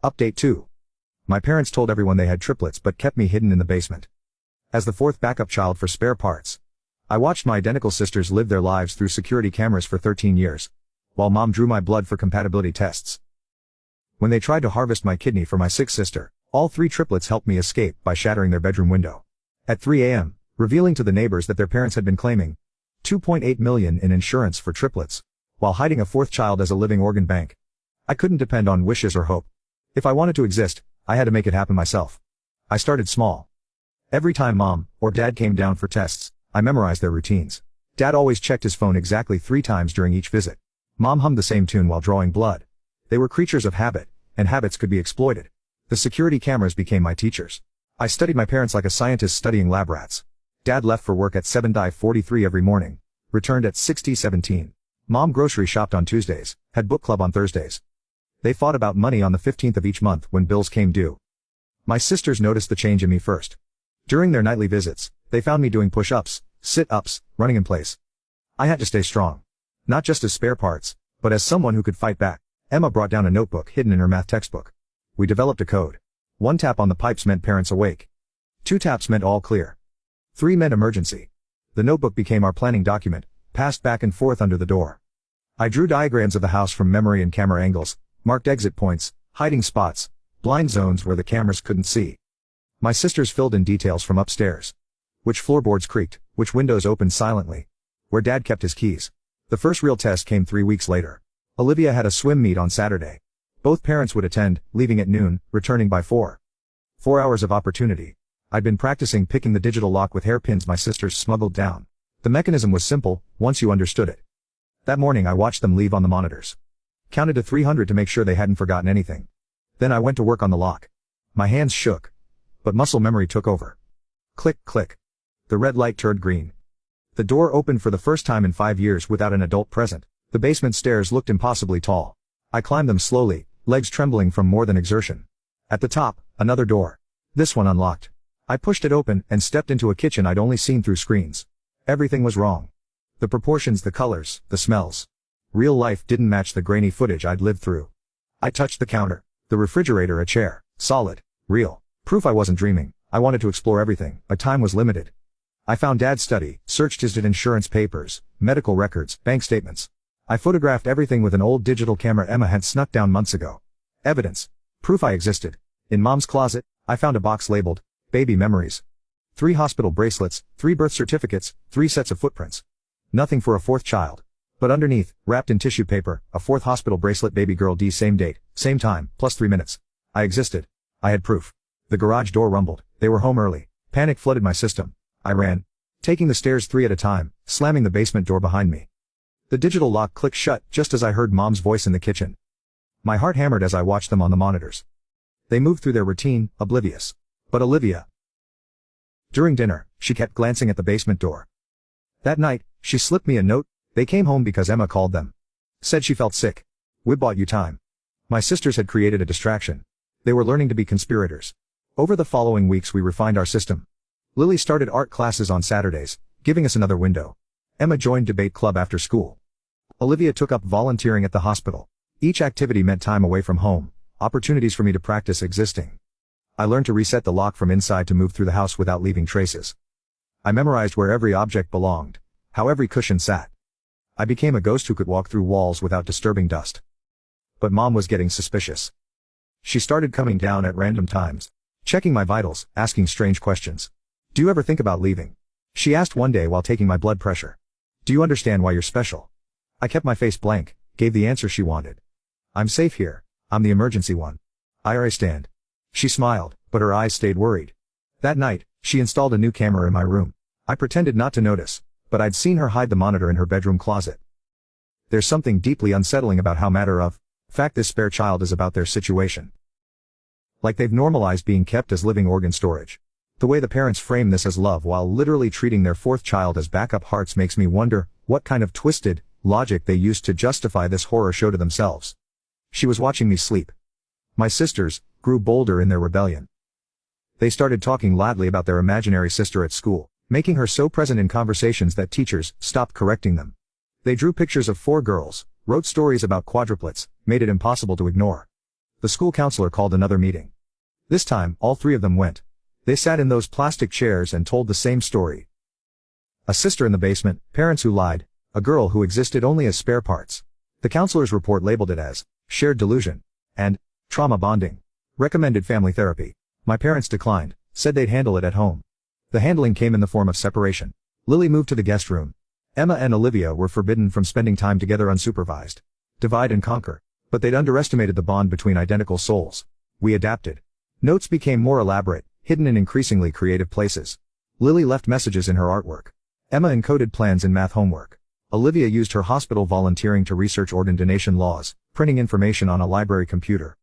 Update 2. My parents told everyone they had triplets but kept me hidden in the basement. As the fourth backup child for spare parts, I watched my identical sisters live their lives through security cameras for 13 years, while mom drew my blood for compatibility tests. When they tried to harvest my kidney for my sixth sister, all three triplets helped me escape by shattering their bedroom window. At 3 a.m., revealing to the neighbors that their parents had been claiming $2.8 million in insurance for triplets, while hiding a fourth child as a living organ bank. I couldn't depend on wishes or hope. If I wanted to exist, I had to make it happen myself. I started small. Every time mom or dad came down for tests, I memorized their routines. Dad always checked his phone exactly 3 times during each visit. Mom hummed the same tune while drawing blood. They were creatures of habit, and habits could be exploited. The security cameras became my teachers. I studied my parents like a scientist studying lab rats. Dad left for work at 7:43 every morning, returned at 6:17. Mom grocery shopped on Tuesdays, had book club on Thursdays. They fought about money on the 15th of each month when bills came due. My sisters noticed the change in me first. During their nightly visits, they found me doing push-ups, sit-ups, running in place. I had to stay strong. Not just as spare parts, but as someone who could fight back. Emma brought down a notebook hidden in her math textbook. We developed a code. 1 tap on the pipes meant parents awake. 2 taps meant all clear. 3 meant emergency. The notebook became our planning document, passed back and forth under the door. I drew diagrams of the house from memory and camera angles, marked exit points, hiding spots, blind zones where the cameras couldn't see. My sisters filled in details from upstairs. Which floorboards creaked, which windows opened silently, where dad kept his keys. The first real test came 3 weeks later. Olivia had a swim meet on Saturday. Both parents would attend, leaving at noon, returning by 4. 4 hours of opportunity. I'd been practicing picking the digital lock with hairpins my sisters smuggled down. The mechanism was simple, once you understood it. That morning I watched them leave on the monitors. Counted to 300 to make sure they hadn't forgotten anything. Then I went to work on the lock. My hands shook, but muscle memory took over. Click, click. The red light turned green. The door opened for the first time in 5 years without an adult present. The basement stairs looked impossibly tall. I climbed them slowly, legs trembling from more than exertion. At the top, another door. This one unlocked. I pushed it open and stepped into a kitchen I'd only seen through screens. Everything was wrong. The proportions, the colors, the smells. Real life didn't match the grainy footage I'd lived through. I touched the counter, the refrigerator, a chair, solid, real. Proof I wasn't dreaming. I wanted to explore everything, but time was limited. I found Dad's study, searched his insurance papers, medical records, bank statements. I photographed everything with an old digital camera Emma had snuck down months ago. Evidence. Proof I existed. In Mom's closet, I found a box labeled, Baby Memories. 3 hospital bracelets, 3 birth certificates, 3 sets of footprints. Nothing for a 4th child. But underneath, wrapped in tissue paper, a 4th hospital bracelet, baby girl D, same date, same time, plus 3 minutes. I existed. I had proof. The garage door rumbled. They were home early. Panic flooded my system. I ran, taking the stairs 3 at a time, slamming the basement door behind me. The digital lock clicked shut just as I heard Mom's voice in the kitchen. My heart hammered as I watched them on the monitors. They moved through their routine, oblivious. But Olivia. During dinner, she kept glancing at the basement door. That night, she slipped me a note. They came home because Emma called them. Said she felt sick. We bought you time. My sisters had created a distraction. They were learning to be conspirators. Over the following weeks we refined our system. Lily started art classes on Saturdays, giving us another window. Emma joined debate club after school. Olivia took up volunteering at the hospital. Each activity meant time away from home, opportunities for me to practice existing. I learned to reset the lock from inside to move through the house without leaving traces. I memorized where every object belonged, how every cushion sat. I became a ghost who could walk through walls without disturbing dust. But Mom was getting suspicious. She started coming down at random times, checking my vitals, asking strange questions. Do you ever think about leaving? She asked one day while taking my blood pressure. Do you understand why you're special? I kept my face blank, gave the answer she wanted. I'm safe here. I'm the emergency one. I understand. She smiled, but her eyes stayed worried. That night, she installed a new camera in my room. I pretended not to notice, but I'd seen her hide the monitor in her bedroom closet. There's something deeply unsettling about how matter of fact this spare child is about their situation. Like they've normalized being kept as living organ storage. The way the parents frame this as love while literally treating their 4th child as backup hearts makes me wonder what kind of twisted logic they used to justify this horror show to themselves. She was watching me sleep. My sisters grew bolder in their rebellion. They started talking loudly about their imaginary sister at school, making her so present in conversations that teachers stopped correcting them. They drew pictures of 4 girls, wrote stories about quadruplets, made it impossible to ignore. The school counselor called another meeting. This time, all three of them went. They sat in those plastic chairs and told the same story. A sister in the basement, parents who lied, a girl who existed only as spare parts. The counselor's report labeled it as shared delusion and trauma bonding. Recommended family therapy. My parents declined, said they'd handle it at home. The handling came in the form of separation. Lily moved to the guest room. Emma and Olivia were forbidden from spending time together unsupervised. Divide and conquer. But they'd underestimated the bond between identical souls. We adapted. Notes became more elaborate, hidden in increasingly creative places. Lily left messages in her artwork. Emma encoded plans in math homework. Olivia used her hospital volunteering to research organ donation laws, printing information on a library computer.